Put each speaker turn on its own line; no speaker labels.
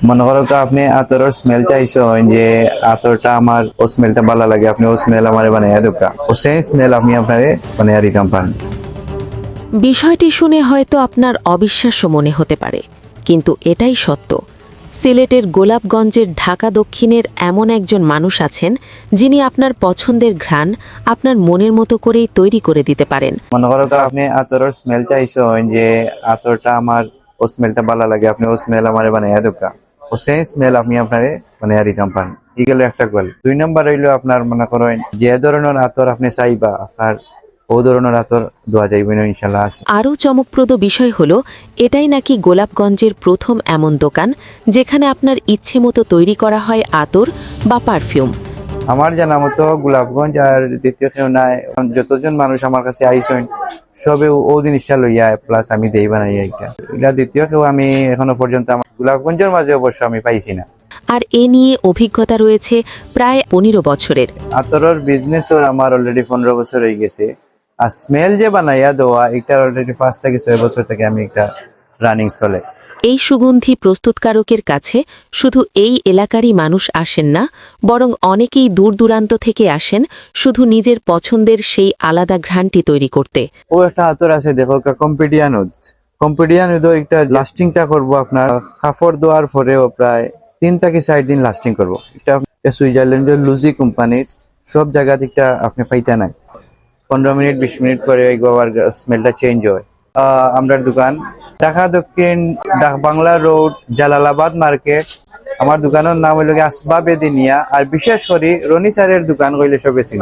মনে করো তো আপনি আতরের স্মেল চাইছেন যে আতরটা আমার ও স্মেলটা ভালো লাগে, আপনি ও স্মেল আমার বানাইয়া দোকা ও সেই স্মেল আপনি আপনারে বানাইয়া দিতাম পারেন।
বিষয়টি শুনে হয়তো আপনার অবিশ্বাস্য মনে হতে পারে, কিন্তু এটাই সত্য। সিলেটের গোলাপগঞ্জের ঢাকা দক্ষিণের এমন একজন মানুষ আছেন যিনি আপনার পছন্দের ঘ্রাণ আপনার মনের মতো করেই তৈরি করে দিতে পারেন।
মনে করো তো আপনি আতরের স্মেল চাইছেন যে আতরটা আমার ও স্মেলটা ভালো লাগে, আপনি ও স্মেল আমার বানাইয়া দোকা ও সেই স্মেল আপনি আপনারে বানাইয়া দিতাম পারেন। ই গেল একটা গল। 2 নাম্বার হইলো আপনার মনে করেন যে ধরনের আতর আপনি চাইবা আপনার ও ধরনের আতর দেওয়া যাইবে না ইনশাল্লাহ আছে।
আরও চমকপ্রদ বিষয় হল এটাই নাকি গোলাপগঞ্জের প্রথম এমন দোকান যেখানে আপনার ইচ্ছে মতো তৈরি করা হয় আতর বা পারফিউম।
আমার জানা মতো গোলাপগঞ্জ আর দ্বিতীয় কেউ নাই, যতজন মানুষ আমার কাছে আইসেন সবে ও জিনিসটা লইয়া প্লাস আমি দেই বানাই এটা দ্বিতীয় কেউ আমি এখনো পর্যন্ত আমার গোলাপগঞ্জের মাঝে অবশ্য আমি পাইছি না।
আর এ নিয়ে অভিজ্ঞতা রয়েছে প্রায় 15 বছরের।
আতরের বিজনেস ওর আমার অলরেডি 15 বছর হয়ে গেছে। আর স্মেল যে বানাইয়া দেওয়া এটা অলরেডি 5 থেকে 6 বছর থেকে আমি একটা রানিং চলে।
এই সুগন্ধি প্রস্তুতকারকের কাছে শুধু এই এলাকারই মানুষ আসেন না, বরং অনেকেই দূর দূরান্ত থেকে আসেন শুধু নিজের পছন্দের সেই আলাদা ঘ্রাণটি তৈরি করতে।
ও একটা আতর আছে দেখো কম্পিডিয়ান উদ একটা লাস্টিংটা করবো আপনার কাপড় দেওয়ার পরেও প্রায় 3 থেকে 4 দিন লাস্টিং করবো। এটা সুইজারল্যান্ডের লুজি কোম্পানির, সব জায়গা থেকে আপনি পাইতে নাই। 15 মিনিট 20 মিনিট পরে আবার স্মেলটা চেঞ্জ হয়। আমরা দোকান ঢাকা দক্ষিণ বাংলা রোড জালালাবাদ মার্কেট। আমার দোকানের নাম হইল আসবাব এদিনিয়া, আর বিশেষ করে রনি স্যারের দোকান কইলে সব বেশি।